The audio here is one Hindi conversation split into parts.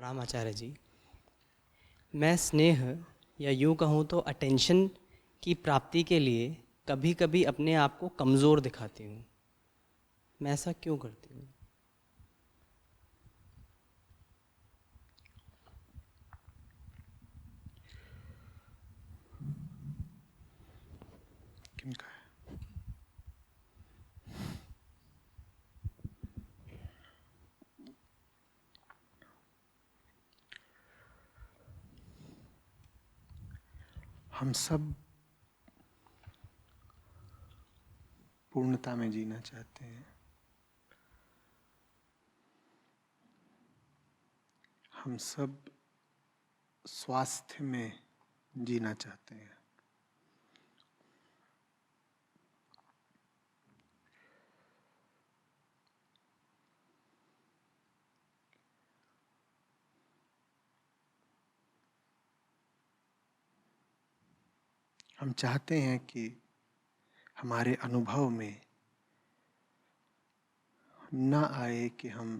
प्रणाम आचार्य जी। मैं स्नेह या यूँ कहूँ तो अटेंशन की प्राप्ति के लिए कभी कभी अपने आप को कमज़ोर दिखाती हूँ। मैं ऐसा क्यों करती हूँ? किनका है? हम सब पूर्णता में जीना चाहते हैं। हम सब स्वास्थ्य में जीना चाहते हैं। हम चाहते हैं कि हमारे अनुभव में न आए कि हम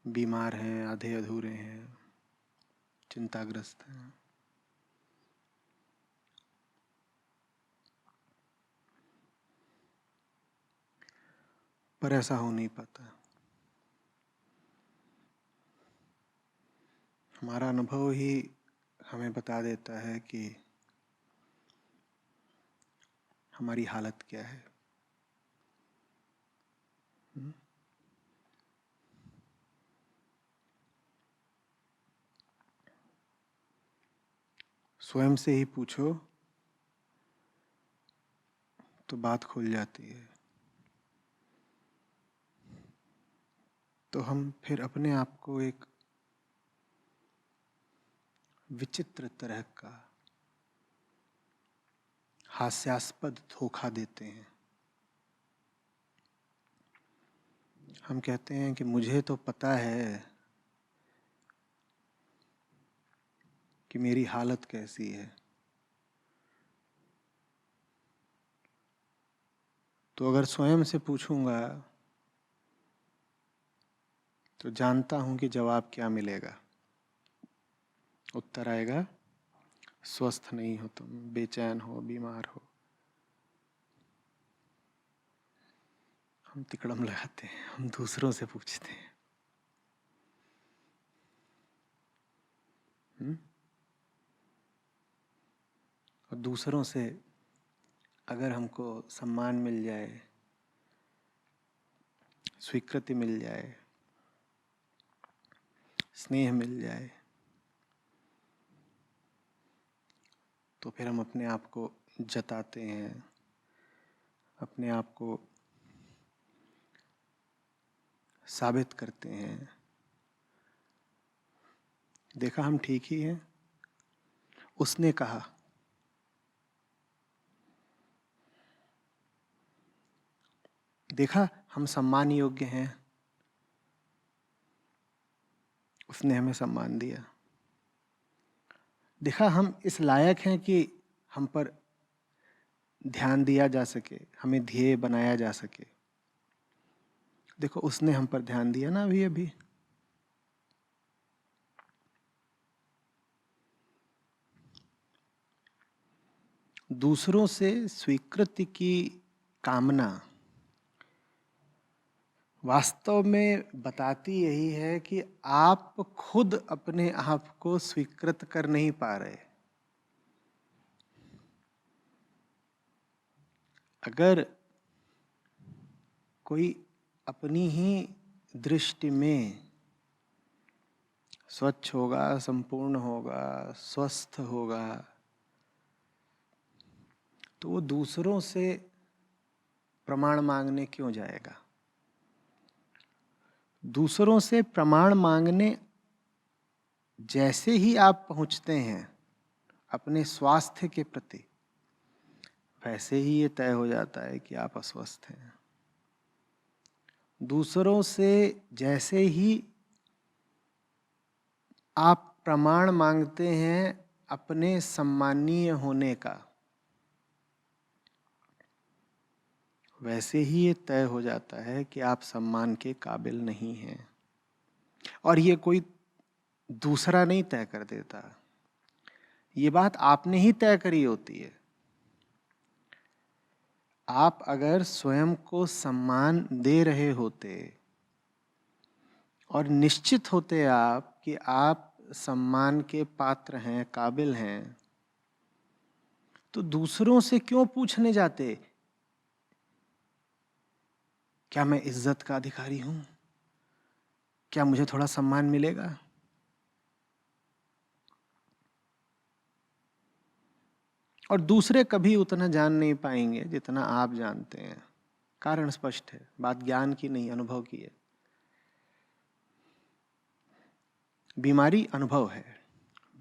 बीमार हैं, आधे अधूरे हैं, चिंताग्रस्त हैं। पर ऐसा हो नहीं पाता। हमारा अनुभव ही हमें बता देता है कि हमारी हालत क्या है। स्वयं से ही पूछो तो बात खुल जाती है। तो हम फिर अपने आप को एक विचित्र तरह का हास्यास्पद धोखा देते हैं। हम कहते हैं कि मुझे तो पता है कि मेरी हालत कैसी है, तो अगर स्वयं से पूछूंगा तो जानता हूं कि जवाब क्या मिलेगा। उत्तर आएगा, स्वस्थ नहीं हो तुम, बेचैन हो, बीमार हो। हम तिकड़म लगाते हैं, हम दूसरों से पूछते हैं। और दूसरों से अगर हमको सम्मान मिल जाए, स्वीकृति मिल जाए, स्नेह मिल जाए, तो फिर हम अपने आप को जताते हैं, अपने आप को साबित करते हैं। देखा, हम ठीक ही हैं। उसने कहा। देखा, हम सम्मान योग्य हैं। उसने हमें सम्मान दिया। देखा, हम इस लायक हैं कि हम पर ध्यान दिया जा सके, हमें ध्येय बनाया जा सके। देखो, उसने हम पर ध्यान दिया ना अभी अभी। दूसरों से स्वीकृति की कामना वास्तव में बताती यही है कि आप खुद अपने आप को स्वीकृत कर नहीं पा रहे। अगर कोई अपनी ही दृष्टि में स्वच्छ होगा, संपूर्ण होगा, स्वस्थ होगा, तो वो दूसरों से प्रमाण मांगने क्यों जाएगा? दूसरों से प्रमाण मांगने जैसे ही आप पहुंचते हैं अपने स्वास्थ्य के प्रति, वैसे ही ये तय हो जाता है कि आप अस्वस्थ हैं। दूसरों से जैसे ही आप प्रमाण मांगते हैं अपने सम्मानीय होने का, वैसे ही ये तय हो जाता है कि आप सम्मान के काबिल नहीं हैं। और ये कोई दूसरा नहीं तय कर देता, ये बात आपने ही तय करी होती है। आप अगर स्वयं को सम्मान दे रहे होते और निश्चित होते आप कि आप सम्मान के पात्र हैं, काबिल हैं, तो दूसरों से क्यों पूछने जाते क्या मैं इज्जत का अधिकारी हूं, क्या मुझे थोड़ा सम्मान मिलेगा? और दूसरे कभी उतना जान नहीं पाएंगे जितना आप जानते हैं। कारण स्पष्ट है, बात ज्ञान की नहीं, अनुभव की है। बीमारी अनुभव है,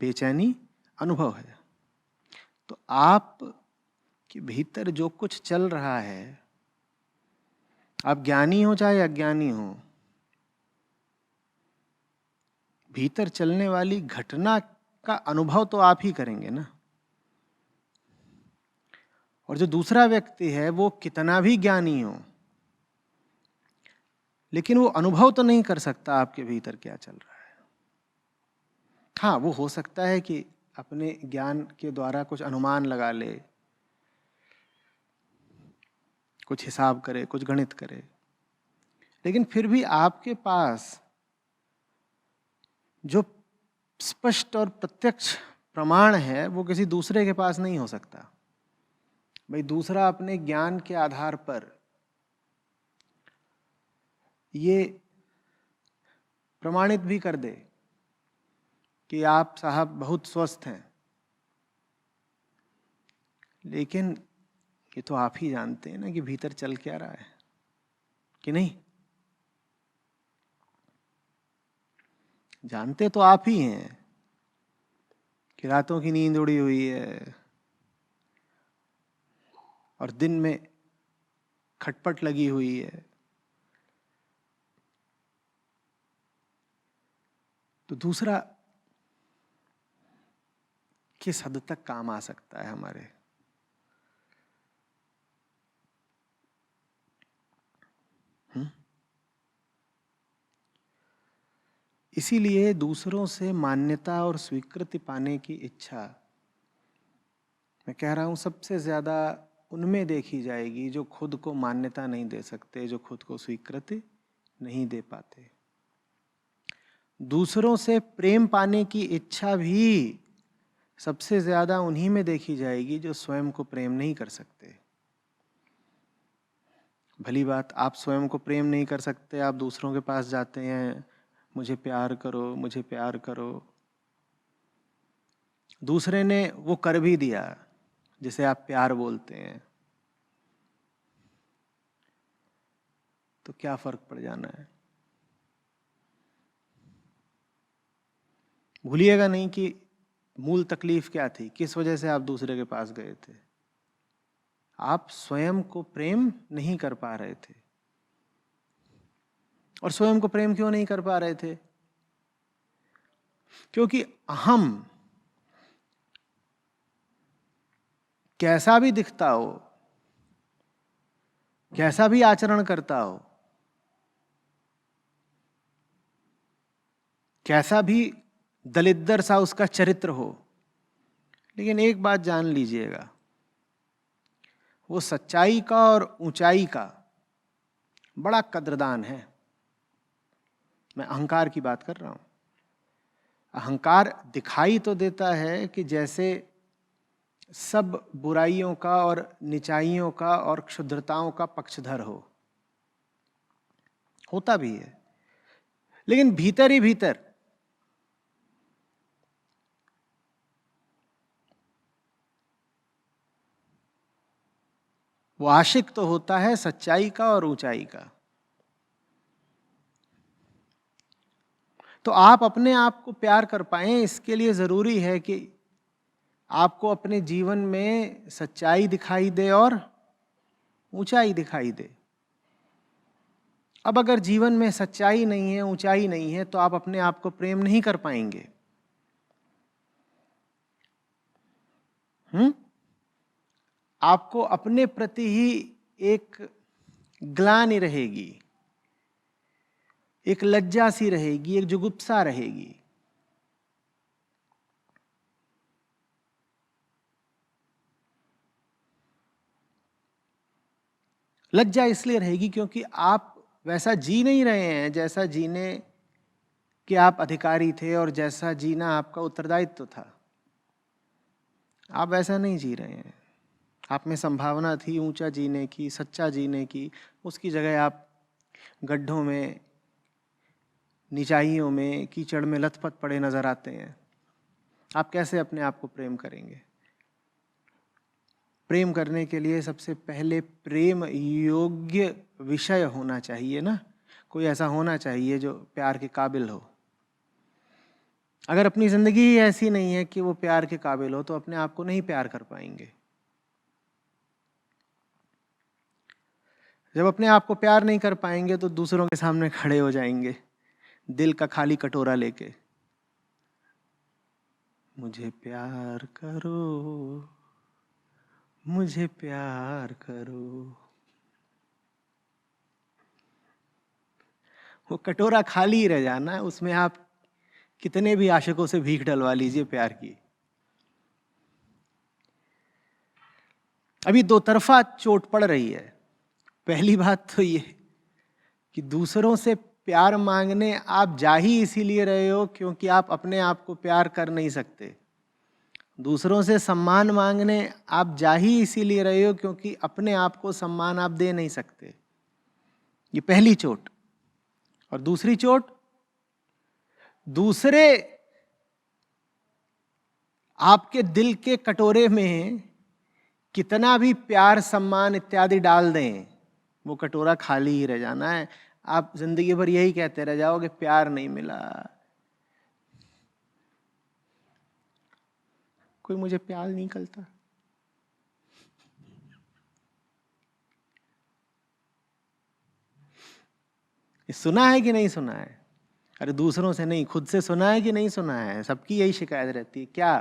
बेचैनी अनुभव है। तो आप के भीतर जो कुछ चल रहा है, आप ज्ञानी हो चाहे अज्ञानी हो, भीतर चलने वाली घटना का अनुभव तो आप ही करेंगे ना। और जो दूसरा व्यक्ति है वो कितना भी ज्ञानी हो, लेकिन वो अनुभव तो नहीं कर सकता आपके भीतर क्या चल रहा है। हाँ, वो हो सकता है कि अपने ज्ञान के द्वारा कुछ अनुमान लगा ले, कुछ हिसाब करे, कुछ गणित करे, लेकिन फिर भी आपके पास जो स्पष्ट और प्रत्यक्ष प्रमाण है वो किसी दूसरे के पास नहीं हो सकता। भाई दूसरा अपने ज्ञान के आधार पर ये प्रमाणित भी कर दे कि आप साहब बहुत स्वस्थ हैं, लेकिन ये तो आप ही जानते हैं ना कि भीतर चल क्या रहा है, कि नहीं? जानते तो आप ही हैं कि रातों की नींद उड़ी हुई है और दिन में खटपट लगी हुई है। तो दूसरा किस हद तक काम आ सकता है हमारे? इसीलिए दूसरों से मान्यता और स्वीकृति पाने की इच्छा, मैं कह रहा हूं, सबसे ज्यादा उनमें देखी जाएगी जो खुद को मान्यता नहीं दे सकते, जो खुद को स्वीकृति नहीं दे पाते। दूसरों से प्रेम पाने की इच्छा भी सबसे ज्यादा उन्हीं में देखी जाएगी जो स्वयं को प्रेम नहीं कर सकते। भली बात, आप स्वयं को प्रेम नहीं कर सकते, आप दूसरों के पास जाते हैं, मुझे प्यार करो, मुझे प्यार करो। दूसरे ने वो कर भी दिया जिसे आप प्यार बोलते हैं, तो क्या फर्क पड़ जाना है? भूलिएगा नहीं कि मूल तकलीफ क्या थी, किस वजह से आप दूसरे के पास गए थे। आप स्वयं को प्रेम नहीं कर पा रहे थे। और स्वयं को प्रेम क्यों नहीं कर पा रहे थे? क्योंकि अहम कैसा भी दिखता हो, कैसा भी आचरण करता हो, कैसा भी दलिद्दर सा उसका चरित्र हो, लेकिन एक बात जान लीजिएगा, वो सच्चाई का और ऊंचाई का बड़ा कद्रदान है। मैं अहंकार की बात कर रहा हूं। अहंकार दिखाई तो देता है कि जैसे सब बुराइयों का और निचाइयों का और क्षुद्रताओं का पक्षधर होता भी है, लेकिन भीतर ही भीतर वो आशिक तो होता है सच्चाई का और ऊंचाई का। तो आप अपने आप को प्यार कर पाएं, इसके लिए जरूरी है कि आपको अपने जीवन में सच्चाई दिखाई दे और ऊंचाई दिखाई दे। अब अगर जीवन में सच्चाई नहीं है, ऊंचाई नहीं है, तो आप अपने आप को प्रेम नहीं कर पाएंगे। आपको अपने प्रति ही एक ग्लानि रहेगी एक लज्जा सी रहेगी, एक जुगुप्सा रहेगी। लज्जा इसलिए रहेगी क्योंकि आप वैसा जी नहीं रहे हैं जैसा जीने के आप अधिकारी थे और जैसा जीना आपका उत्तरदायित्व था। आप वैसा नहीं जी रहे हैं। आप में संभावना थी ऊंचा जीने की, सच्चा जीने की, उसकी जगह आप गड्ढों में, निचाइयों में, कीचड़ में लथपथ पड़े नजर आते हैं। आप कैसे अपने आप को प्रेम करेंगे? प्रेम करने के लिए सबसे पहले प्रेम योग्य विषय होना चाहिए ना। कोई ऐसा होना चाहिए जो प्यार के काबिल हो। अगर अपनी जिंदगी ही ऐसी नहीं है कि वो प्यार के काबिल हो तो अपने आप को नहीं प्यार कर पाएंगे। जब अपने आप को प्यार नहीं कर पाएंगे तो दूसरों के सामने खड़े हो जाएंगे दिल का खाली कटोरा लेके, मुझे प्यार करो, मुझे प्यार करो। वो कटोरा खाली ही रह जाना है, उसमें आप कितने भी आशिकों से भीख डलवा लीजिए प्यार की। अभी दो तरफा चोट पड़ रही है। पहली बात तो ये कि दूसरों से प्यार मांगने आप जा ही इसीलिए रहे हो क्योंकि आप अपने आप को प्यार कर नहीं सकते। दूसरों से सम्मान मांगने आप जा ही इसीलिए रहे हो क्योंकि अपने आप को सम्मान आप दे नहीं सकते। ये पहली चोट। और दूसरी चोट, दूसरे आपके दिल के कटोरे में कितना भी प्यार, सम्मान इत्यादि डाल दें, वो कटोरा खाली ही रह जाना है। आप जिंदगी भर यही कहते रह जाओगे प्यार नहीं मिला, कोई मुझे प्यार नहीं करता। ये सुना है कि नहीं सुना है? अरे दूसरों से नहीं, खुद से सुना है कि नहीं सुना है? सबकी यही शिकायत रहती है। क्या?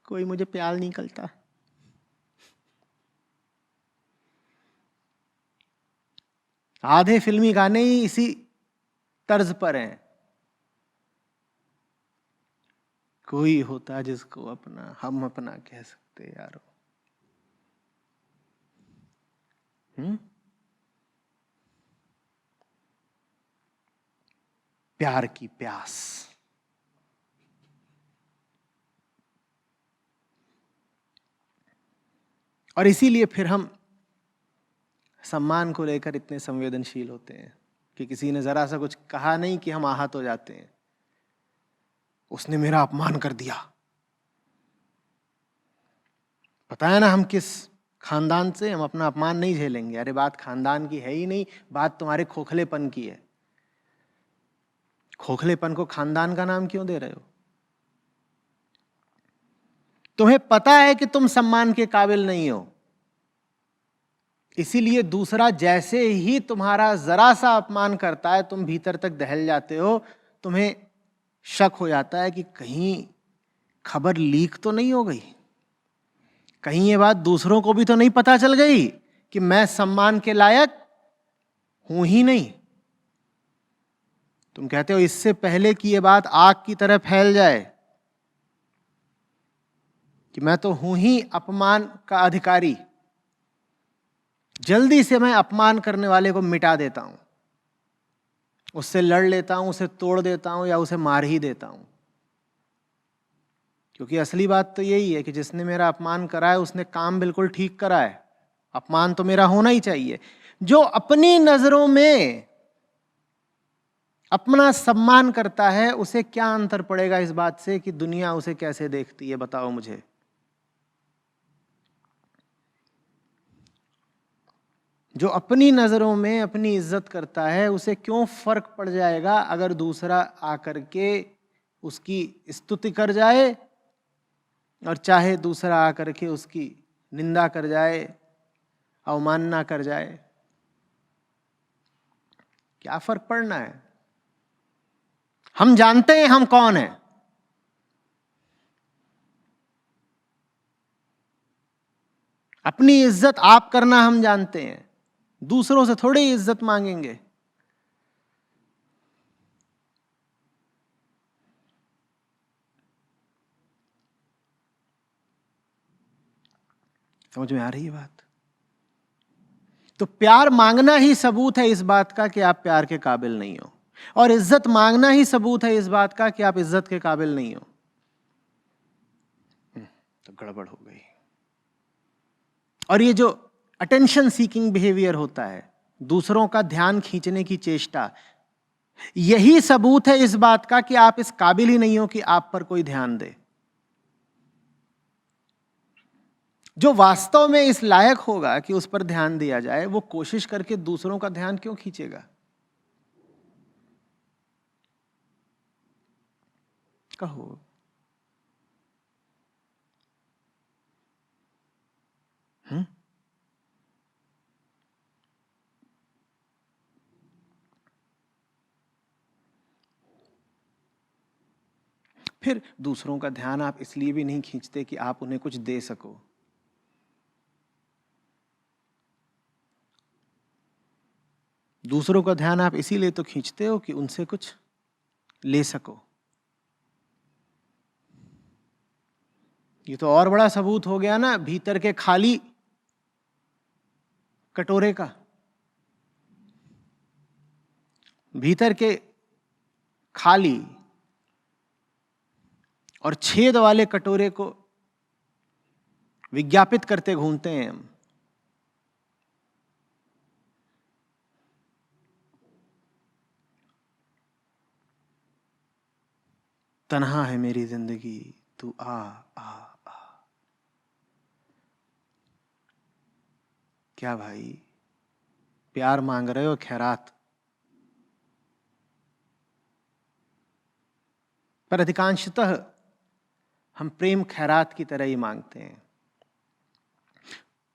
कोई मुझे प्यार नहीं करता। आधे फिल्मी गाने ही इसी तर्ज पर हैं। कोई होता जिसको अपना हम अपना कह सकते यारो। प्यार की प्यास। और इसीलिए फिर हम सम्मान को लेकर इतने संवेदनशील होते हैं कि किसी ने जरा सा कुछ कहा नहीं कि हम आहत हो जाते हैं। उसने मेरा अपमान कर दिया। पता है ना हम किस खानदान से, हम अपना अपमान नहीं झेलेंगे। अरे बात खानदान की है ही नहीं, बात तुम्हारे खोखलेपन की है। खोखलेपन को खानदान का नाम क्यों दे रहे हो? तुम्हें पता है कि तुम सम्मान के काबिल नहीं हो, इसीलिए दूसरा जैसे ही तुम्हारा जरा सा अपमान करता है तुम भीतर तक दहल जाते हो। तुम्हें शक हो जाता है कि कहीं खबर लीक तो नहीं हो गई, कहीं ये बात दूसरों को भी तो नहीं पता चल गई कि मैं सम्मान के लायक हूं ही नहीं। तुम कहते हो इससे पहले कि ये बात आग की तरह फैल जाए कि मैं तो हूं ही अपमान का अधिकारी, जल्दी से मैं अपमान करने वाले को मिटा देता हूं, उससे लड़ लेता हूं, उसे तोड़ देता हूं या उसे मार ही देता हूं। क्योंकि असली बात तो यही है कि जिसने मेरा अपमान करा है उसने काम बिल्कुल ठीक करा है। अपमान तो मेरा होना ही चाहिए। जो अपनी नजरों में अपना सम्मान करता है उसे क्या अंतर पड़ेगा इस बात से कि दुनिया उसे कैसे देखती है? बताओ मुझे। जो अपनी नजरों में अपनी इज्जत करता है उसे क्यों फर्क पड़ जाएगा अगर दूसरा आकर के उसकी स्तुति कर जाए और चाहे दूसरा आकर के उसकी निंदा कर जाए, अवमानना कर जाए? क्या फर्क पड़ना है? हम जानते हैं हम कौन हैं। अपनी इज्जत आप करना हम जानते हैं, दूसरों से थोड़ी इज्जत मांगेंगे। समझ में आ रही है बात? तो प्यार मांगना ही सबूत है इस बात का कि आप प्यार के काबिल नहीं हो, और इज्जत मांगना ही सबूत है इस बात का कि आप इज्जत के काबिल नहीं हो। तो गड़बड़ हो गई। और ये जो अटेंशन सीकिंग बिहेवियर होता है, दूसरों का ध्यान खींचने की चेष्टा, यही सबूत है इस बात का कि आप इस काबिल ही नहीं हो कि आप पर कोई ध्यान दे। जो वास्तव में इस लायक होगा कि उस पर ध्यान दिया जाए, वो कोशिश करके दूसरों का ध्यान क्यों खींचेगा? कहो। फिर दूसरों का ध्यान आप इसलिए भी नहीं खींचते कि आप उन्हें कुछ दे सको। दूसरों का ध्यान आप इसीलिए तो खींचते हो कि उनसे कुछ ले सको। ये तो और बड़ा सबूत हो गया ना भीतर के खाली कटोरे का। भीतर के खाली और छेद वाले कटोरे को विज्ञापित करते घूमते हैं हम। तन्हा है मेरी जिंदगी, तू आ आ आ। क्या भाई, प्यार मांग रहे हो खैरात? पर अधिकांशतः हम प्रेम खैरात की तरह ही मांगते हैं।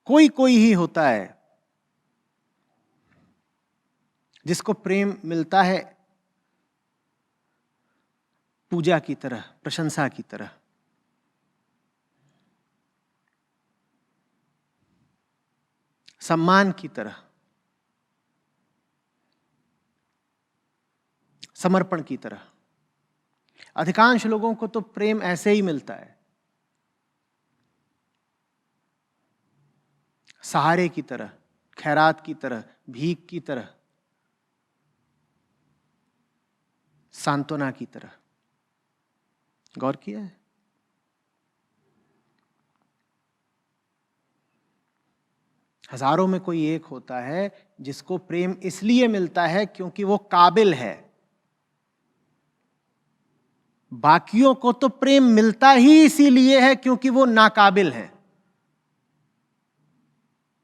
कोई कोई ही होता है जिसको प्रेम मिलता है पूजा की तरह, प्रशंसा की तरह। सम्मान की तरह, समर्पण की तरह। अधिकांश लोगों को तो प्रेम ऐसे ही मिलता है, सहारे की तरह, खैरात की तरह, भीख की तरह, सांत्वना की तरह। गौर किया है? हजारों में कोई एक होता है जिसको प्रेम इसलिए मिलता है क्योंकि वो काबिल है। बाकियों को तो प्रेम मिलता ही इसीलिए है क्योंकि वो नाकाबिल है।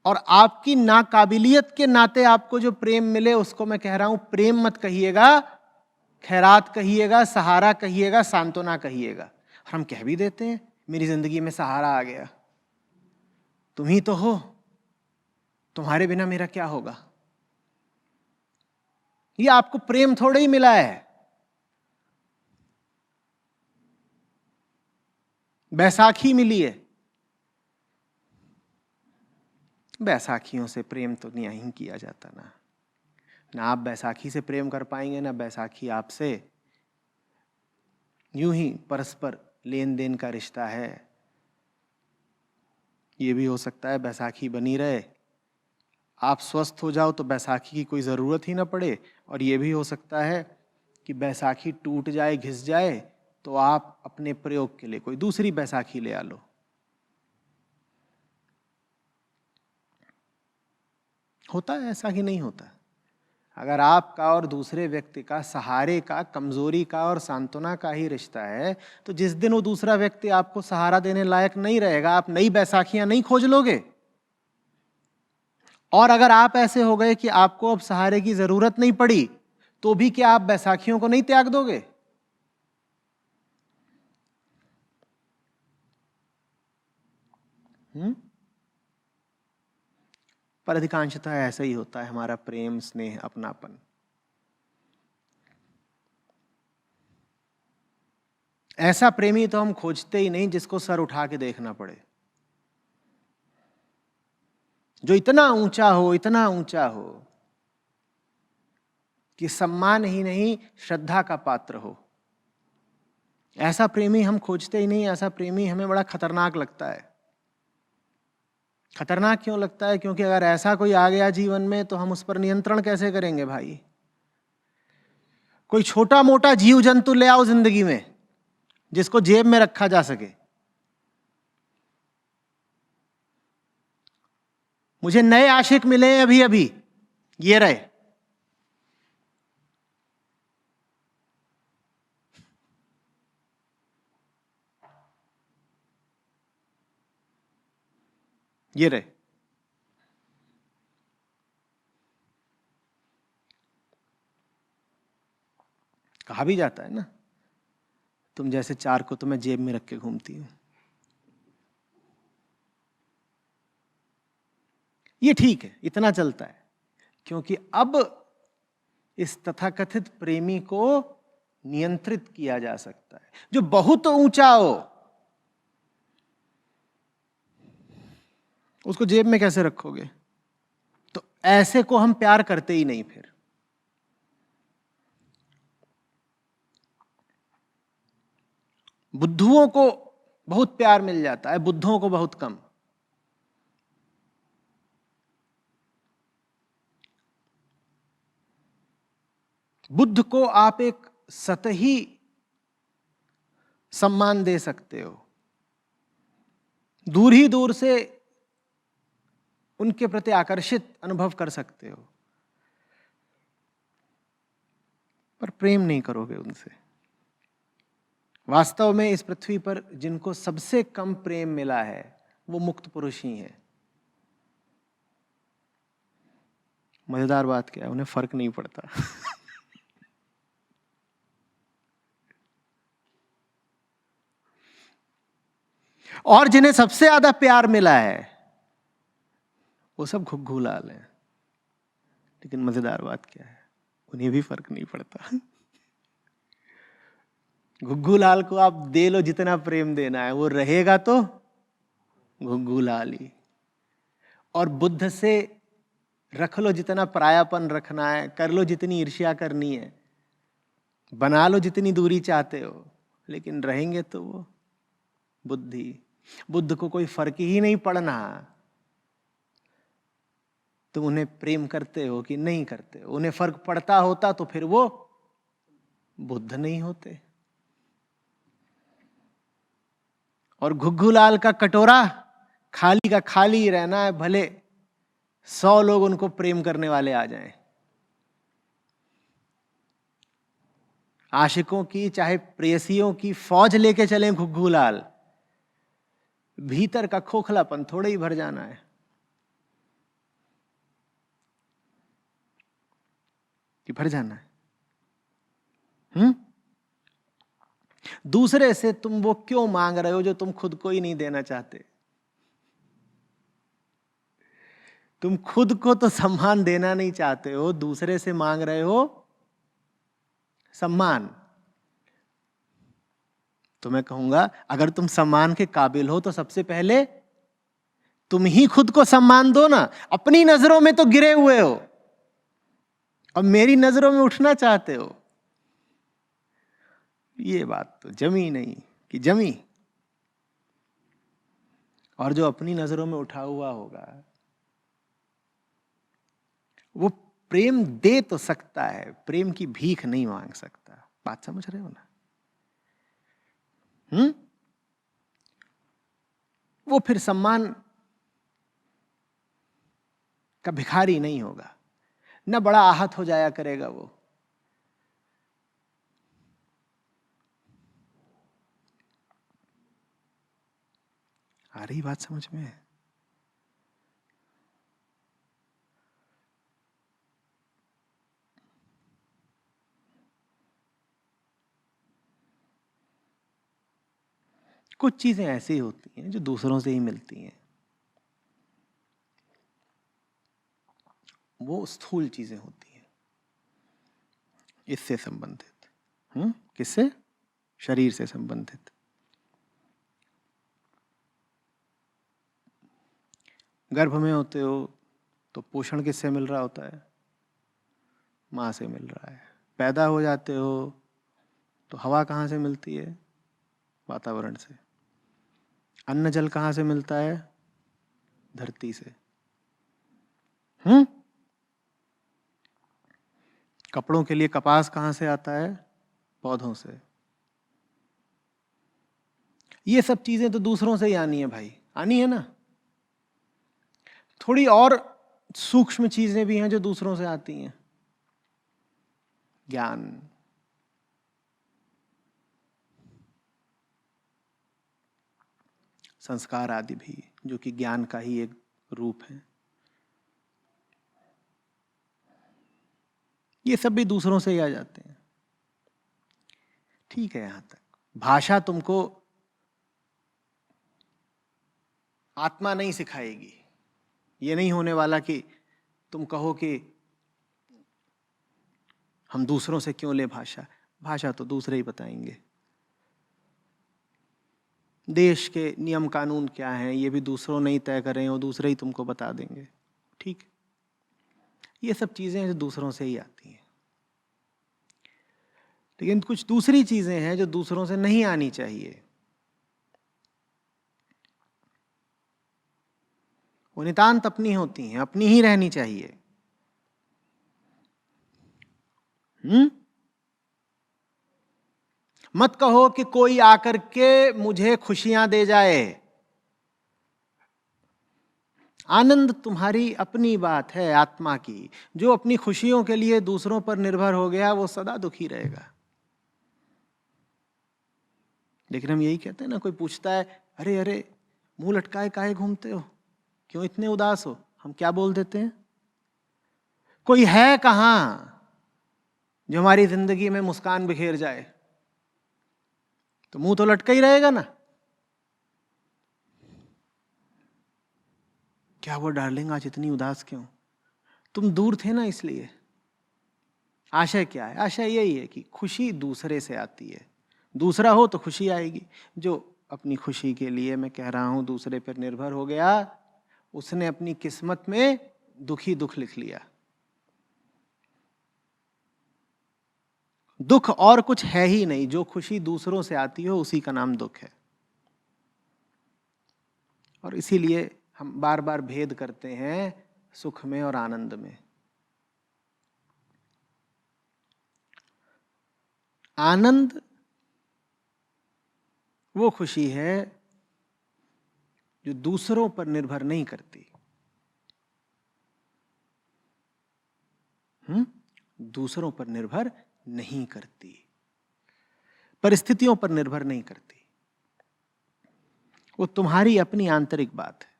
और आपकी नाकाबिलियत के नाते आपको जो प्रेम मिले उसको मैं कह रहा हूं प्रेम मत कहिएगा, खैरात कहिएगा, सहारा कहिएगा, सांत्वना कहिएगा। और हम कह भी देते हैं मेरी जिंदगी में सहारा आ गया, तुम ही तो हो, तुम्हारे बिना मेरा क्या होगा। ये आपको प्रेम थोड़े ही मिला है, बैसाखी मिली है। बैसाखियों से प्रेम तो नहीं किया जाता ना। ना आप बैसाखी से प्रेम कर पाएंगे, ना बैसाखी आपसे। यूं ही परस्पर लेन देन का रिश्ता है। ये भी हो सकता है बैसाखी बनी रहे, आप स्वस्थ हो जाओ तो बैसाखी की कोई ज़रूरत ही ना पड़े। और ये भी हो सकता है कि बैसाखी टूट जाए, घिस जाए, तो आप अपने प्रयोग के लिए कोई दूसरी बैसाखी ले आ लो। होता है ऐसा कि नहीं होता? अगर आपका और दूसरे व्यक्ति का सहारे का, कमजोरी का और सांत्वना का ही रिश्ता है, तो जिस दिन वो दूसरा व्यक्ति आपको सहारा देने लायक नहीं रहेगा, आप नई बैसाखियां नहीं खोज लोगे। और अगर आप ऐसे हो गए कि आपको अब सहारे की जरूरत नहीं पड़ी, तो भी क्या आप बैसाखियों को नहीं त्याग दोगे? पर अधिकांशतः ऐसा ही होता है हमारा प्रेम, स्नेह, अपनापन। ऐसा प्रेमी तो हम खोजते ही नहीं जिसको सर उठा के देखना पड़े, जो इतना ऊंचा हो, इतना ऊंचा हो कि सम्मान ही नहीं श्रद्धा का पात्र हो। ऐसा प्रेमी हम खोजते ही नहीं। ऐसा प्रेमी हमें बड़ा खतरनाक लगता है। खतरनाक क्यों लगता है? क्योंकि अगर ऐसा कोई आ गया जीवन में तो हम उस पर नियंत्रण कैसे करेंगे भाई? कोई छोटा मोटा जीव जंतु ले आओ जिंदगी में जिसको जेब में रखा जा सके। मुझे नए आशिक मिले हैं अभी अभी, ये रहे। ये रहे। कहा भी जाता है ना, तुम जैसे चार को तो मैं जेब में रख के घूमती हूं। ये ठीक है, इतना चलता है, क्योंकि अब इस तथाकथित प्रेमी को नियंत्रित किया जा सकता है। जो बहुत ऊंचा हो उसको जेब में कैसे रखोगे? तो ऐसे को हम प्यार करते ही नहीं। फिर बुद्धुओं को बहुत प्यार मिल जाता है, बुद्धों को बहुत कम। बुद्ध को आप एक सतही सम्मान दे सकते हो, दूर ही दूर से उनके प्रति आकर्षित अनुभव कर सकते हो, पर प्रेम नहीं करोगे उनसे। वास्तव में इस पृथ्वी पर जिनको सबसे कम प्रेम मिला है वो मुक्त पुरुष ही है। मजेदार बात क्या है, उन्हें फर्क नहीं पड़ता। और जिन्हें सबसे ज्यादा प्यार मिला है वो सब घुग्घूलाल हैं। लेकिन मजेदार बात क्या है, उन्हें भी फर्क नहीं पड़ता। घुग्घूलाल को आप दे लो जितना प्रेम देना है, वो रहेगा तो घुग्घूलाल ही। और बुद्ध से रख लो जितना परायापन रखना है, कर लो जितनी ईर्ष्या करनी है, बना लो जितनी दूरी चाहते हो, लेकिन रहेंगे तो वो बुद्धि। बुद्ध को कोई फर्क ही नहीं पड़ना तुम उन्हें प्रेम करते हो कि नहीं करते हो। उन्हें फर्क पड़ता होता तो फिर वो बुद्ध नहीं होते। और घुग्घूलाल का कटोरा खाली का खाली ही रहना है, भले 100 लोग उनको प्रेम करने वाले आ जाएं। आशिकों की चाहे प्रेयसियों की फौज लेके चलें घुग्घूलाल, भीतर का खोखलापन थोड़े ही भर जाना है। कि भर जाना है। दूसरे से तुम वो क्यों मांग रहे हो जो तुम खुद को ही नहीं देना चाहते? तुम खुद को तो सम्मान देना नहीं चाहते हो, दूसरे से मांग रहे हो सम्मान। तो मैं कहूंगा अगर तुम सम्मान के काबिल हो तो सबसे पहले तुम ही खुद को सम्मान दो ना। अपनी नजरों में तो गिरे हुए हो और मेरी नजरों में उठना चाहते हो। ये बात तो जमी नहीं कि जमी। और जो अपनी नजरों में उठा हुआ होगा वो प्रेम दे तो सकता है, प्रेम की भीख नहीं मांग सकता। बात समझ रहे हो ना? वो फिर सम्मान का भिखारी नहीं होगा, न बड़ा आहत हो जाया करेगा वो। आ रही बात समझ में? कुछ चीजें ऐसी होती हैं जो दूसरों से ही मिलती हैं, वो स्थूल चीजें होती हैं, इससे संबंधित। किससे? शरीर से संबंधित। गर्भ में होते हो तो पोषण किससे मिल रहा होता है? माँ से मिल रहा है। पैदा हो जाते हो तो हवा कहाँ से मिलती है? वातावरण से। अन्न जल कहाँ से मिलता है? धरती से। कपड़ों के लिए कपास कहाँ से आता है? पौधों से। ये सब चीजें तो दूसरों से ही आनी है भाई, आनी है ना। थोड़ी और सूक्ष्म चीजें भी हैं जो दूसरों से आती हैं। ज्ञान, संस्कार आदि भी, जो कि ज्ञान का ही एक रूप है, ये सब भी दूसरों से ही आ जाते हैं। ठीक है, यहां तक। भाषा तुमको आत्मा नहीं सिखाएगी। ये नहीं होने वाला कि तुम कहो कि हम दूसरों से क्यों ले भाषा। भाषा तो दूसरे ही बताएंगे। देश के नियम कानून क्या हैं ये भी दूसरों नहीं तय करें और दूसरे ही तुमको बता देंगे। ठीक, ये सब चीजें जो दूसरों से ही आती हैं। लेकिन कुछ दूसरी चीजें हैं जो दूसरों से नहीं आनी चाहिए। वो नितांत अपनी होती हैं, अपनी ही रहनी चाहिए। मत कहो कि कोई आकर के मुझे खुशियां दे जाए। आनंद तुम्हारी अपनी बात है, आत्मा की। जो अपनी खुशियों के लिए दूसरों पर निर्भर हो गया वो सदा दुखी रहेगा। लेकिन हम यही कहते हैं ना, कोई पूछता है अरे अरे मुंह लटकाए काहे घूमते हो, क्यों इतने उदास हो? हम क्या बोल देते हैं? कोई है कहां जो हमारी जिंदगी में मुस्कान बिखेर जाए? तो मुंह तो लटका ही रहेगा ना। क्या वो डार्लिंग आज इतनी उदास क्यों? तुम दूर थे ना इसलिए। आशय क्या है? आशय यही है कि खुशी दूसरे से आती है। दूसरा हो तो खुशी आएगी। जो अपनी खुशी के लिए, मैं कह रहा हूं, दूसरे पर निर्भर हो गया, उसने अपनी किस्मत में दुखी दुख लिख लिया। दुख और कुछ है ही नहीं। जो खुशी दूसरों से आती हो उसी का नाम दुख है। और इसीलिए हम बार बार भेद करते हैं सुख में और आनंद में। आनंद वो खुशी है जो दूसरों पर निर्भर नहीं करती। दूसरों पर निर्भर नहीं करती, परिस्थितियों पर निर्भर नहीं करती। वो तुम्हारी अपनी आंतरिक बात है।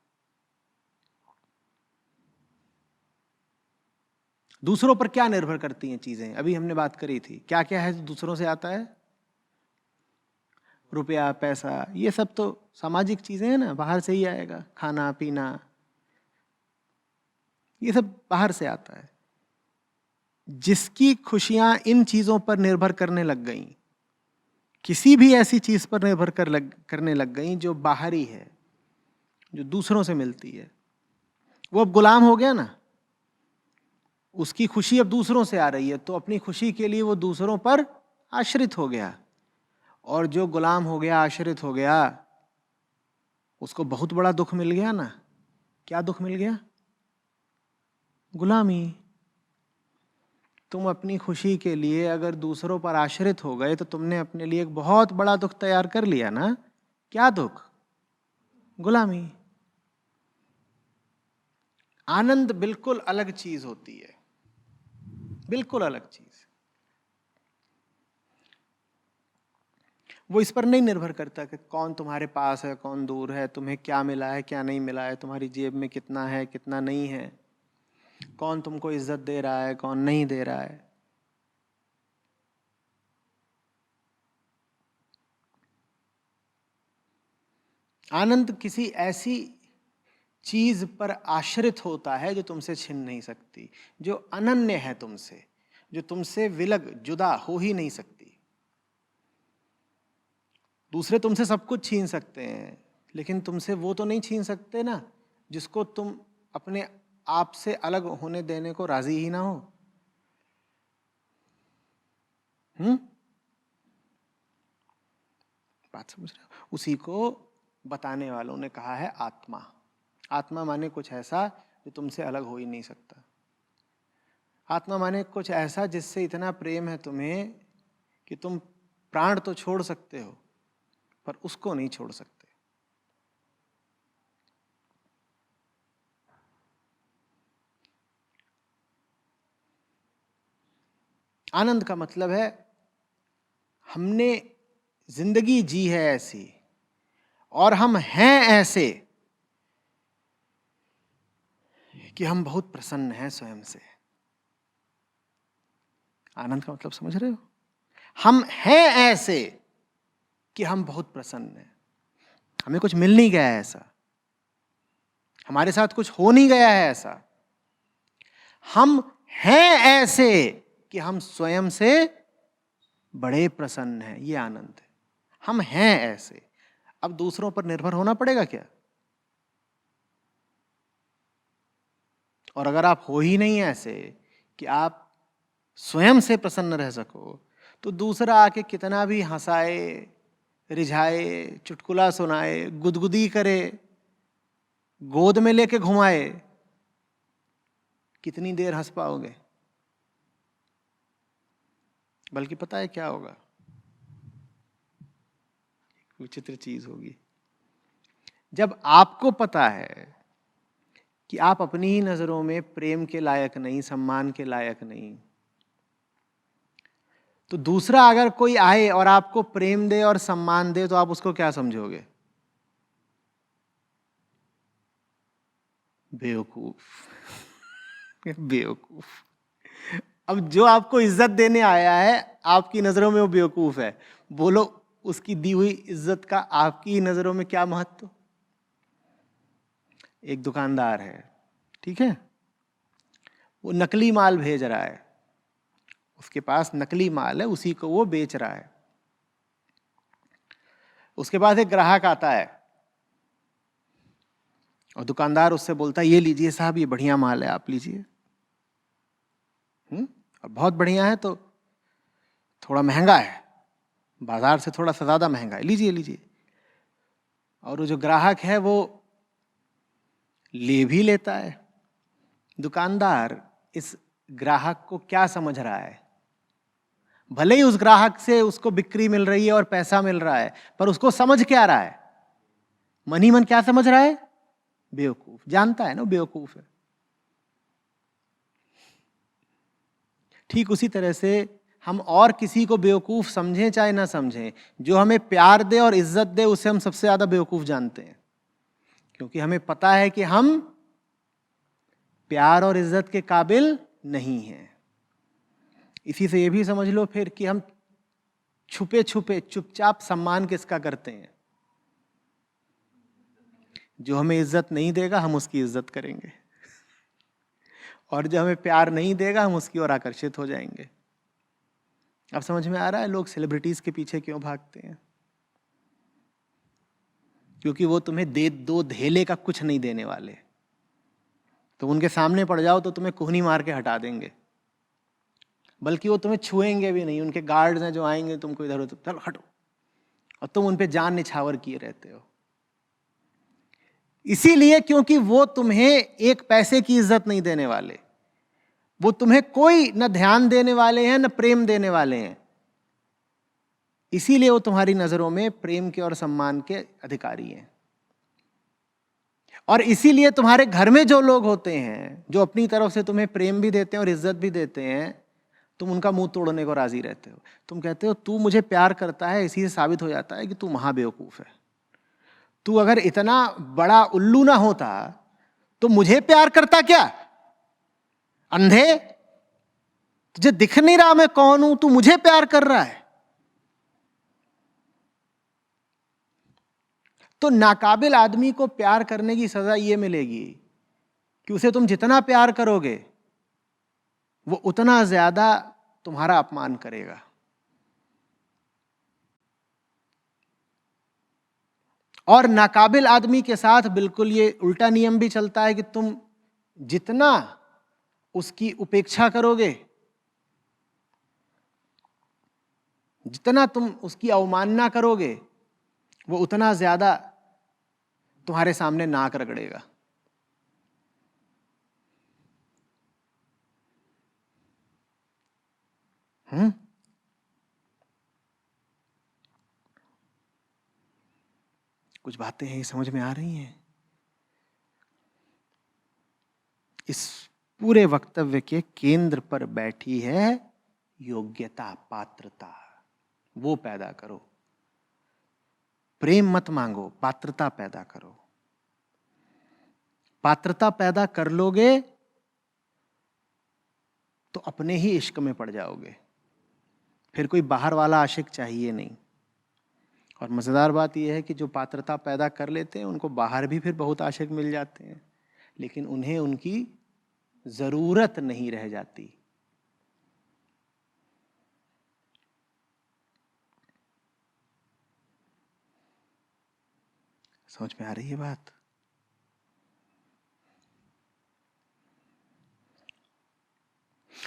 दूसरों पर क्या निर्भर करती हैं चीजें? अभी हमने बात करी थी। क्या क्या है जो दूसरों से आता है? रुपया, पैसा, ये सब तो सामाजिक चीजें हैं ना, बाहर से ही आएगा। खाना पीना, ये सब बाहर से आता है। जिसकी खुशियां इन चीजों पर निर्भर करने लग गई, किसी भी ऐसी चीज पर निर्भर करने लग गई जो बाहरी है, जो दूसरों से मिलती है, वो अब गुलाम हो गया ना। उसकी खुशी अब दूसरों से आ रही है, तो अपनी खुशी के लिए वो दूसरों पर आश्रित हो गया। और जो गुलाम हो गया, आश्रित हो गया, उसको बहुत बड़ा दुख मिल गया ना। क्या दुख मिल गया? गुलामी। तुम अपनी खुशी के लिए अगर दूसरों पर आश्रित हो गए तो तुमने अपने लिए एक बहुत बड़ा दुख तैयार कर लिया ना। क्या दुख? गुलामी। आनंद बिल्कुल अलग चीज होती है, बिल्कुल अलग चीज। वो इस पर नहीं निर्भर करता कि कौन तुम्हारे पास है, कौन दूर है, तुम्हें क्या मिला है, क्या नहीं मिला है, तुम्हारी जेब में कितना है, कितना नहीं है, कौन तुमको इज्जत दे रहा है, कौन नहीं दे रहा है। आनंद किसी ऐसी चीज पर आश्रित होता है जो तुमसे छिन नहीं सकती, जो अनन्य है तुमसे, जो तुमसे विलग जुदा हो ही नहीं सकती। दूसरे तुमसे सब कुछ छीन सकते हैं, लेकिन तुमसे वो तो नहीं छीन सकते ना जिसको तुम अपने आप से अलग होने देने को राजी ही ना हो। बात समझ रहे हो? उसी को बताने वालों ने कहा है आत्मा। आत्मा माने कुछ ऐसा जो तुमसे अलग हो ही नहीं सकता। आत्मा माने कुछ ऐसा जिससे इतना प्रेम है तुम्हें कि तुम प्राण तो छोड़ सकते हो पर उसको नहीं छोड़ सकते। आनंद का मतलब है हमने जिंदगी जी है ऐसी और हम हैं ऐसे कि हम बहुत प्रसन्न हैं स्वयं से। आनंद का मतलब समझ रहे हो? हम हैं ऐसे कि हम बहुत प्रसन्न हैं। हमें कुछ मिल नहीं गया है ऐसा, हमारे साथ कुछ हो नहीं गया है ऐसा। हम हैं ऐसे कि हम स्वयं से बड़े प्रसन्न हैं। ये आनंद है। हम हैं ऐसे। अब दूसरों पर निर्भर होना पड़ेगा क्या? और अगर आप हो ही नहीं ऐसे कि आप स्वयं से प्रसन्न रह सको, तो दूसरा आके कितना भी हंसाए, रिझाए, चुटकुला सुनाए, गुदगुदी करे, गोद में लेके घुमाए, कितनी देर हंस पाओगे? बल्कि पता है क्या होगा? विचित्र चीज होगी। जब आपको पता है कि आप अपनी ही नजरों में प्रेम के लायक नहीं, सम्मान के लायक नहीं, तो दूसरा अगर कोई आए और आपको प्रेम दे और सम्मान दे तो आप उसको क्या समझोगे? बेवकूफ। बेवकूफ। अब जो आपको इज्जत देने आया है, आपकी नजरों में वो बेवकूफ है। बोलो उसकी दी हुई इज्जत का आपकी ही नजरों में क्या महत्व? एक दुकानदार है, ठीक है, वो नकली माल भेज रहा है, उसके पास नकली माल है, उसी को वो बेच रहा है। उसके बाद एक ग्राहक आता है और दुकानदार उससे बोलता है, ये लीजिए साहब, ये बढ़िया माल है, आप लीजिए। और बहुत बढ़िया है तो थोड़ा महंगा है, बाजार से थोड़ा सा ज्यादा महंगा है, लीजिए लीजिए। और वो जो ग्राहक है वो ले भी लेता है। दुकानदार इस ग्राहक को क्या समझ रहा है? भले ही उस ग्राहक से उसको बिक्री मिल रही है और पैसा मिल रहा है, पर उसको समझ क्या रहा है? मन ही मन क्या समझ रहा है? बेवकूफ। जानता है ना बेवकूफ है। ठीक उसी तरह से हम और किसी को बेवकूफ समझें चाहे ना समझें, जो हमें प्यार दे और इज्जत दे उसे हम सबसे ज्यादा बेवकूफ जानते हैं, क्योंकि हमें पता है कि हम प्यार और इज्जत के काबिल नहीं हैं। इसी से ये भी समझ लो फिर कि हम छुपे छुपे चुपचाप सम्मान किसका करते हैं? जो हमें इज्जत नहीं देगा हम उसकी इज्जत करेंगे, और जो हमें प्यार नहीं देगा हम उसकी ओर आकर्षित हो जाएंगे। अब समझ में आ रहा है लोग सेलिब्रिटीज के पीछे क्यों भागते हैं? क्योंकि वो तुम्हें दो धेले का कुछ नहीं देने वाले। तो उनके सामने पड़ जाओ तो तुम्हें कोहनी मार के हटा देंगे, बल्कि वो तुम्हें छुएंगे भी नहीं। उनके गार्ड्स हैं जो आएंगे तुमको इधर उधर, चल हटो, और तुम उन पे जान निछावर किए रहते हो। इसीलिए क्योंकि वो तुम्हें एक पैसे की इज्जत नहीं देने वाले, वो तुम्हें कोई न ध्यान देने वाले हैं न प्रेम देने वाले हैं। इसीलिए वो तुम्हारी नजरों में प्रेम के और सम्मान के अधिकारी हैं। और इसीलिए तुम्हारे घर में जो लोग होते हैं जो अपनी तरफ से तुम्हें प्रेम भी देते हैं और इज्जत भी देते हैं, तुम उनका मुंह तोड़ने को राजी रहते हो। तुम कहते हो तू मुझे प्यार करता है, इसी से साबित हो जाता है कि तू महाबेवकूफ है। तू अगर इतना बड़ा उल्लू ना होता तो मुझे प्यार करता क्या? अंधे, तुझे दिख नहीं रहा मैं कौन हूं? तू मुझे प्यार कर रहा है। तो नाकाबिल आदमी को प्यार करने की सजा ये मिलेगी कि उसे तुम जितना प्यार करोगे वो उतना ज्यादा तुम्हारा अपमान करेगा। और नाकाबिल आदमी के साथ बिल्कुल ये उल्टा नियम भी चलता है कि तुम जितना उसकी उपेक्षा करोगे, जितना तुम उसकी अवमानना करोगे, वो उतना ज्यादा तुम्हारे सामने नाक रगड़ेगा। कुछ बातें हैं, समझ में आ रही हैं? इस पूरे वक्तव्य के केंद्र पर बैठी है योग्यता, पात्रता। वो पैदा करो। प्रेम मत मांगो, पात्रता पैदा करो। पात्रता पैदा कर लोगे तो अपने ही इश्क में पड़ जाओगे, फिर कोई बाहर वाला आशिक चाहिए नहीं। और मजेदार बात यह है कि जो पात्रता पैदा कर लेते हैं उनको बाहर भी फिर बहुत आशिक मिल जाते हैं, लेकिन उन्हें उनकी जरूरत नहीं रह जाती। समझ में आ रही है बात?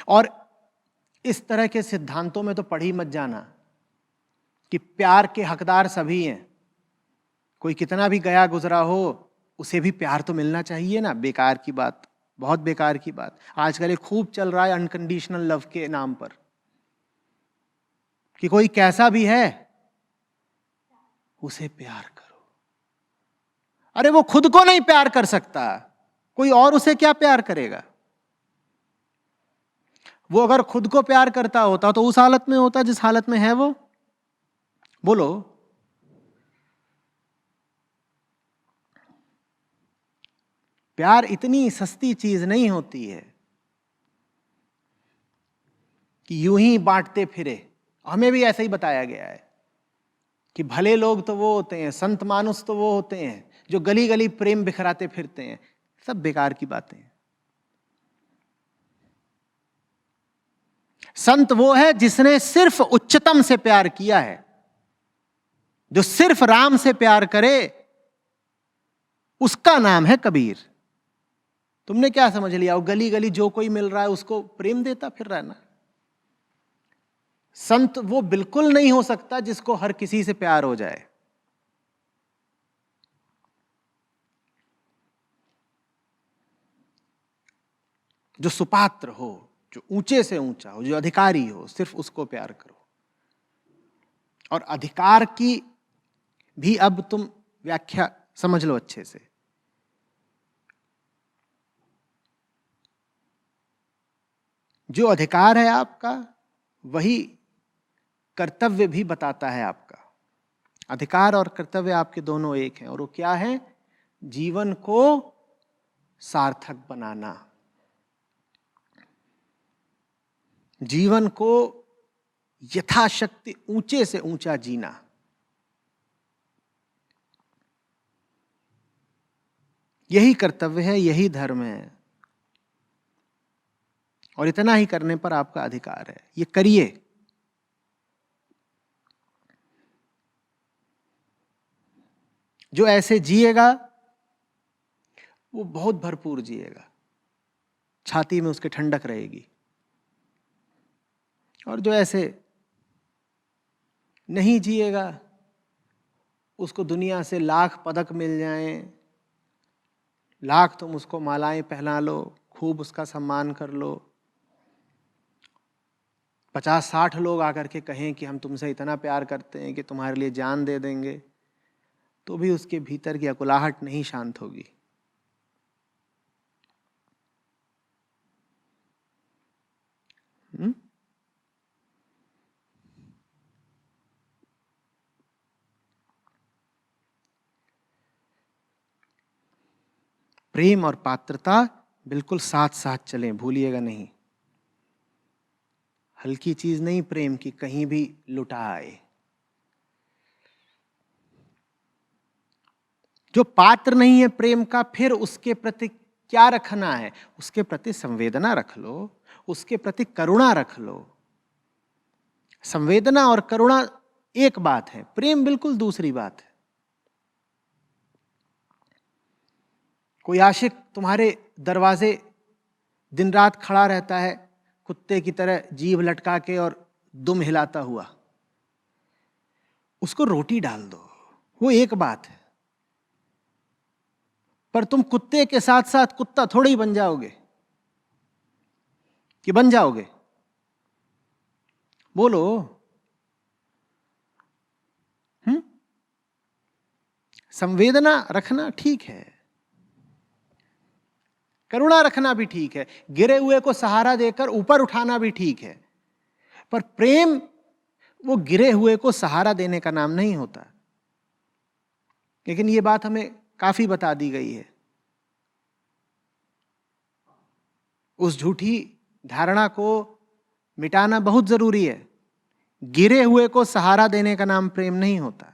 और इस तरह के सिद्धांतों में तो पढ़ ही मत जाना कि प्यार के हकदार सभी हैं। कोई कितना भी गया गुजरा हो, उसे भी प्यार तो मिलना चाहिए ना। बेकार की बात, बहुत बेकार की बात। आजकल ये खूब चल रहा है अनकंडीशनल लव के नाम पर, कि कोई कैसा भी है उसे प्यार करो। अरे वो खुद को नहीं प्यार कर सकता, कोई और उसे क्या प्यार करेगा? वो अगर खुद को प्यार करता होता तो उस हालत में होता जिस हालत में है वो? बोलो। प्यार इतनी सस्ती चीज नहीं होती है कि यूं ही बांटते फिरे। हमें भी ऐसा ही बताया गया है कि भले लोग तो वो होते हैं, संत मानुस तो वो होते हैं जो गली गली प्रेम बिखराते फिरते हैं। सब बेकार की बातें हैं। संत वो है जिसने सिर्फ उच्चतम से प्यार किया है, जो सिर्फ राम से प्यार करे, उसका नाम है कबीर। तुमने क्या समझ लिया? वो गली गली जो कोई मिल रहा है उसको प्रेम देता फिर रहा है ना। संत वो बिल्कुल नहीं हो सकता जिसको हर किसी से प्यार हो जाए। जो सुपात्र हो, जो ऊंचे से ऊंचा हो, जो अधिकारी हो, सिर्फ उसको प्यार करो। और अधिकार की भी अब तुम व्याख्या समझ लो अच्छे से। जो अधिकार है आपका, वही कर्तव्य भी बताता है आपका। अधिकार और कर्तव्य आपके दोनों एक हैं, और वो क्या है? जीवन को सार्थक बनाना, जीवन को यथाशक्ति ऊंचे से ऊंचा जीना। यही कर्तव्य है, यही धर्म है, और इतना ही करने पर आपका अधिकार है। ये करिए। जो ऐसे जिएगा वो बहुत भरपूर जिएगा, छाती में उसके ठंडक रहेगी। और जो ऐसे नहीं जिएगा, उसको दुनिया से लाख पदक मिल जाएं, लाख तुम उसको मालाएं पहना लो, खूब उसका सम्मान कर लो, 50-60 लोग आकर के कहें कि हम तुमसे इतना प्यार करते हैं कि तुम्हारे लिए जान दे देंगे, तो भी उसके भीतर की अकुलाहट नहीं शांत होगी। प्रेम और पात्रता बिल्कुल साथ साथ चलें, भूलिएगा नहीं। हल्की चीज नहीं प्रेम की, कहीं भी लुटा आए। जो पात्र नहीं है प्रेम का, फिर उसके प्रति क्या रखना है? उसके प्रति संवेदना रख लो, उसके प्रति करुणा रख लो। संवेदना और करुणा एक बात है, प्रेम बिल्कुल दूसरी बात है। कोई आशिक तुम्हारे दरवाजे दिन रात खड़ा रहता है, कुत्ते की तरह जीभ लटका के और दुम हिलाता हुआ, उसको रोटी डाल दो, वो एक बात है। पर तुम कुत्ते के साथ साथ कुत्ता थोड़ी बन जाओगे, कि बन जाओगे? बोलो। संवेदना रखना ठीक है, करुणा रखना भी ठीक है, गिरे हुए को सहारा देकर ऊपर उठाना भी ठीक है, पर प्रेम वो गिरे हुए को सहारा देने का नाम नहीं होता। लेकिन ये बात हमें काफी बता दी गई है। उस झूठी धारणा को मिटाना बहुत जरूरी है। गिरे हुए को सहारा देने का नाम प्रेम नहीं होता।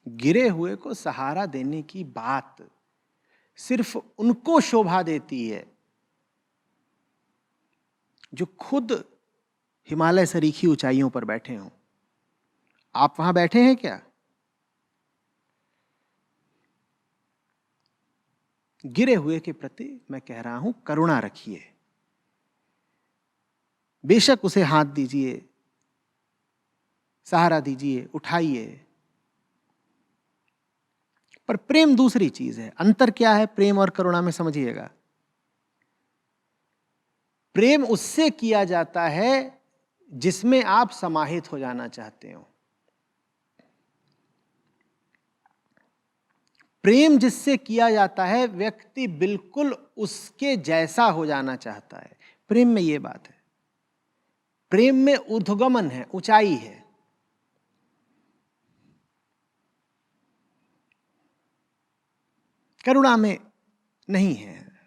गिरे हुए को सहारा देने की बात सिर्फ उनको शोभा देती है जो खुद हिमालय सरीखी ऊंचाइयों पर बैठे हों। आप वहां बैठे हैं क्या? गिरे हुए के प्रति मैं कह रहा हूं, करुणा रखिए। बेशक उसे हाथ दीजिए, सहारा दीजिए, उठाइए, पर प्रेम दूसरी चीज है। अंतर क्या है प्रेम और करुणा में, समझिएगा। प्रेम उससे किया जाता है जिसमें आप समाहित हो जाना चाहते हो। प्रेम जिससे किया जाता है, व्यक्ति बिल्कुल उसके जैसा हो जाना चाहता है। प्रेम में यह बात है। प्रेम में ऊर्ध्वगमन है, ऊंचाई है। करुणा में नहीं है।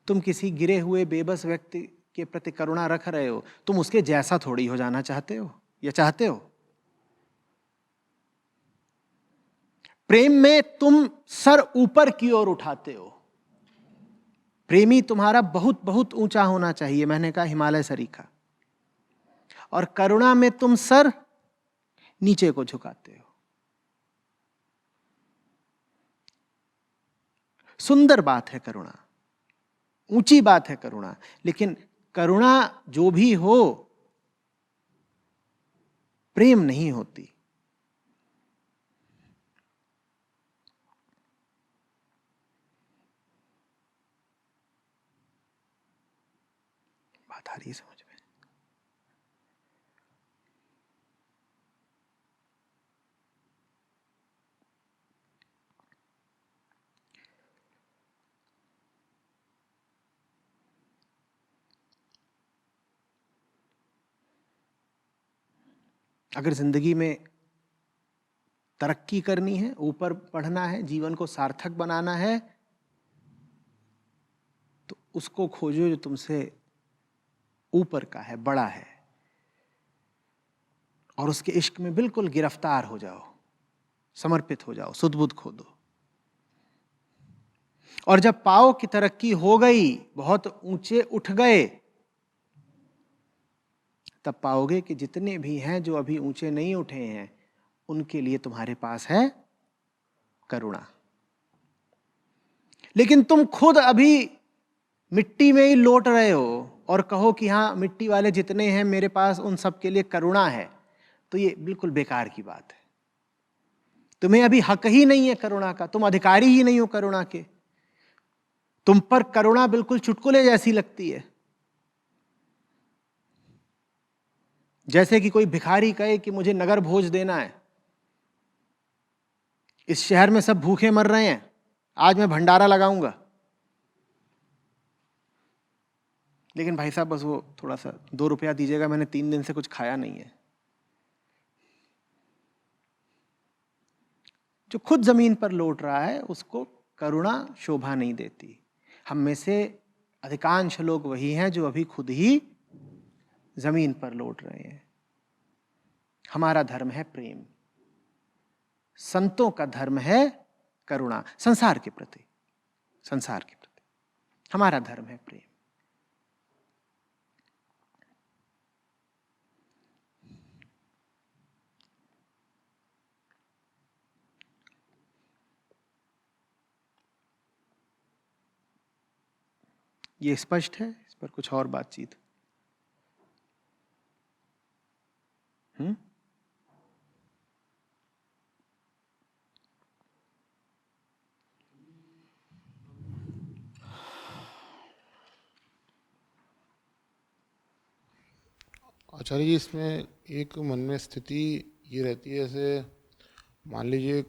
तुम किसी गिरे हुए बेबस व्यक्ति के प्रति करुणा रख रहे हो, तुम उसके जैसा थोड़ी हो जाना चाहते हो या चाहते हो। प्रेम में तुम सर ऊपर की ओर उठाते हो। प्रेमी तुम्हारा बहुत बहुत ऊंचा होना चाहिए, मैंने कहा हिमालय सरीखा। और करुणा में तुम सर नीचे को झुकाते हो। सुंदर बात है करुणा, ऊंची बात है करुणा, लेकिन करुणा जो भी हो प्रेम नहीं होती। बात आ रही है समझ में? अगर जिंदगी में तरक्की करनी है, ऊपर बढ़ना है, जीवन को सार्थक बनाना है, तो उसको खोजो जो तुमसे ऊपर का है, बड़ा है, और उसके इश्क में बिल्कुल गिरफ्तार हो जाओ, समर्पित हो जाओ, सुध-बुध खो दो। और जब पाओ कि तरक्की हो गई, बहुत ऊंचे उठ गए, तब पाओगे कि जितने भी हैं जो अभी ऊंचे नहीं उठे हैं, उनके लिए तुम्हारे पास है करुणा। लेकिन तुम खुद अभी मिट्टी में ही लौट रहे हो और कहो कि हाँ मिट्टी वाले जितने हैं मेरे पास उन सब के लिए करुणा है, तो ये बिल्कुल बेकार की बात है। तुम्हें अभी हक ही नहीं है करुणा का, तुम अधिकारी ही नहीं हो करुणा के। तुम पर करुणा बिल्कुल चुटकुले जैसी लगती है। जैसे कि कोई भिखारी कहे कि मुझे नगर भोज देना है, इस शहर में सब भूखे मर रहे हैं, आज मैं भंडारा लगाऊंगा। लेकिन भाई साहब बस वो थोड़ा सा 2 रुपया दीजिएगा, मैंने 3 दिन से कुछ खाया नहीं है। जो खुद जमीन पर लौट रहा है उसको करुणा शोभा नहीं देती। हम में से अधिकांश लोग वही हैं जो अभी खुद ही जमीन पर लौट रहे हैं। हमारा धर्म है प्रेम, संतों का धर्म है करुणा, संसार के प्रति, संसार के प्रति हमारा धर्म है प्रेम। ये स्पष्ट है? इस पर कुछ और बातचीत? आचार्य जी, इसमें एक मन में स्थिति ये रहती है, जैसे मान लीजिए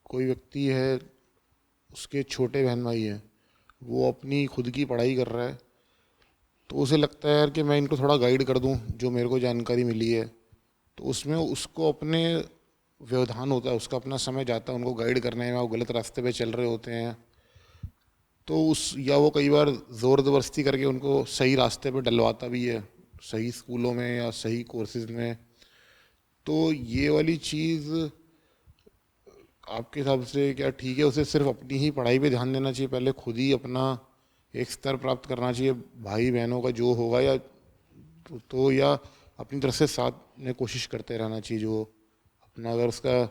कोई व्यक्ति है, उसके छोटे बहन भाई हैं, वो अपनी खुद की पढ़ाई कर रहा है, तो उसे लगता है यार कि मैं इनको थोड़ा गाइड कर दूं, जो मेरे को जानकारी मिली है। तो उसमें उसको अपने व्यवधान होता है, उसका अपना समय जाता है उनको गाइड करने में, वो गलत रास्ते पे चल रहे होते हैं। तो उस या वो कई बार ज़ोर ज़बरदस्ती करके उनको सही रास्ते पे डलवाता भी है, सही स्कूलों में या सही कोर्सेज में। तो ये वाली चीज़ आपके हिसाब से क्या ठीक है? उसे सिर्फ अपनी ही पढ़ाई पे ध्यान देना चाहिए, पहले खुद ही अपना एक स्तर प्राप्त करना चाहिए, भाई बहनों का जो होगा या या अपनी तरफ से साथ में कोशिश करते रहना चाहिए, जो अपना अगर उसका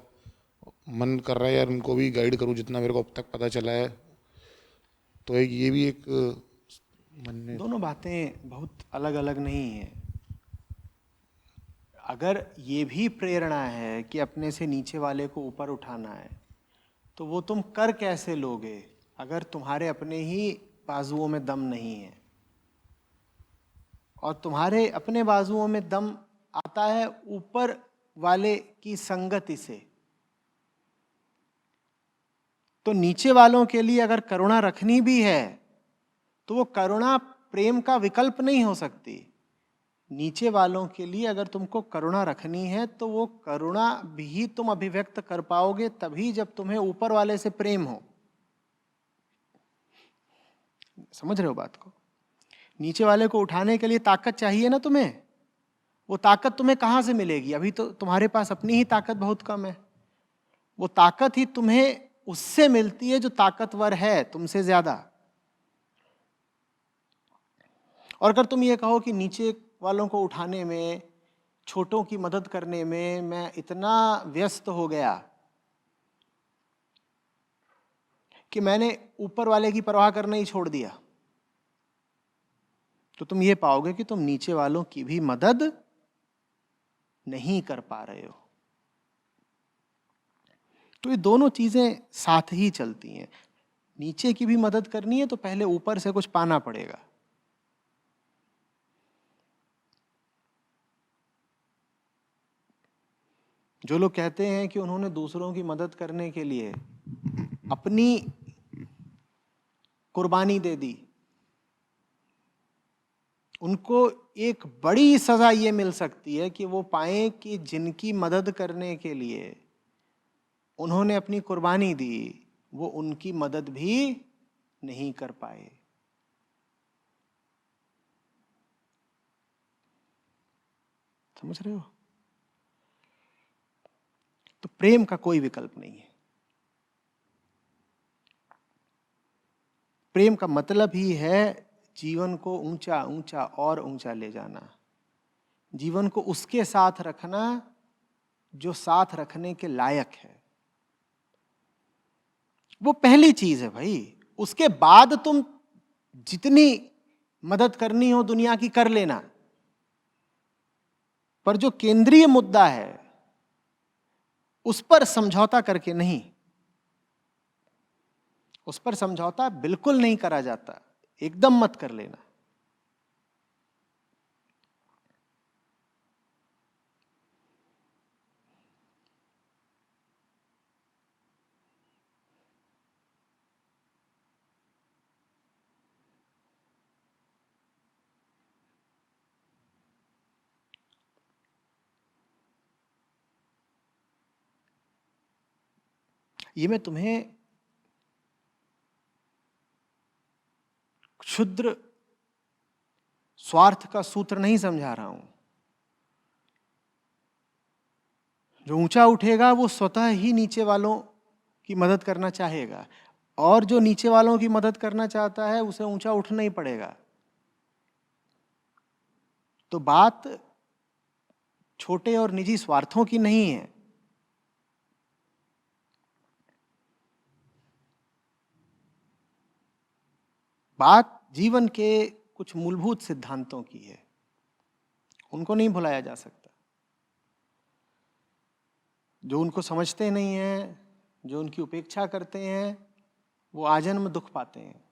मन कर रहा है यार उनको भी गाइड करूँ जितना मेरे को अब तक पता चला है, तो एक ये भी एक मन में। दोनों बातें बहुत अलग अलग नहीं हैं। अगर ये भी प्रेरणा है कि अपने से नीचे वाले को ऊपर उठाना है, तो वो तुम कर कैसे लोगे अगर तुम्हारे अपने ही बाजुओं में दम नहीं है? और तुम्हारे अपने बाजुओं में दम आता है ऊपर वाले की संगति से। तो नीचे वालों के लिए अगर करुणा रखनी भी है, तो वो करुणा प्रेम का विकल्प नहीं हो सकती। नीचे वालों के लिए अगर तुमको करुणा रखनी है, तो वो करुणा भी तुम अभिव्यक्त कर पाओगे तभी जब तुम्हें ऊपर वाले से प्रेम हो। समझ रहे हो बात को? नीचे वाले को उठाने के लिए ताकत चाहिए ना तुम्हें। वो ताकत तुम्हें कहां से मिलेगी? अभी तो तुम्हारे पास अपनी ही ताकत बहुत कम है। वो ताकत ही तुम्हें उससे मिलती है जो ताकतवर है तुमसे ज्यादा। और अगर तुम ये कहो कि नीचे वालों को उठाने में, छोटों की मदद करने में मैं इतना व्यस्त हो गया कि मैंने ऊपर वाले की परवाह करना ही छोड़ दिया, तो तुम ये पाओगे कि तुम नीचे वालों की भी मदद नहीं कर पा रहे हो। तो ये दोनों चीजें साथ ही चलती हैं। नीचे की भी मदद करनी है तो पहले ऊपर से कुछ पाना पड़ेगा। जो लोग कहते हैं कि उन्होंने दूसरों की मदद करने के लिए अपनी कुर्बानी दे दी, उनको एक बड़ी सजा ये मिल सकती है कि वो पाएं कि जिनकी मदद करने के लिए उन्होंने अपनी कुर्बानी दी, वो उनकी मदद भी नहीं कर पाए। समझ रहे हो? तो प्रेम का कोई विकल्प नहीं है। प्रेम का मतलब ही है जीवन को ऊंचा ऊंचा और ऊंचा ले जाना, जीवन को उसके साथ रखना जो साथ रखने के लायक है। वो पहली चीज है भाई। उसके बाद तुम जितनी मदद करनी हो दुनिया की कर लेना, पर जो केंद्रीय मुद्दा है उस पर समझौता करके नहीं। उस पर समझौता बिल्कुल नहीं करा जाता, एकदम मत कर लेना। ये मैं तुम्हें क्षुद्र स्वार्थ का सूत्र नहीं समझा रहा हूं। जो ऊंचा उठेगा वो स्वतः ही नीचे वालों की मदद करना चाहेगा, और जो नीचे वालों की मदद करना चाहता है उसे ऊंचा उठना ही पड़ेगा। तो बात छोटे और निजी स्वार्थों की नहीं है। बात जीवन के कुछ मूलभूत सिद्धांतों की है, उनको नहीं भुलाया जा सकता। जो उनको समझते नहीं हैं, जो उनकी उपेक्षा करते हैं, वो आजन्म दुख पाते हैं।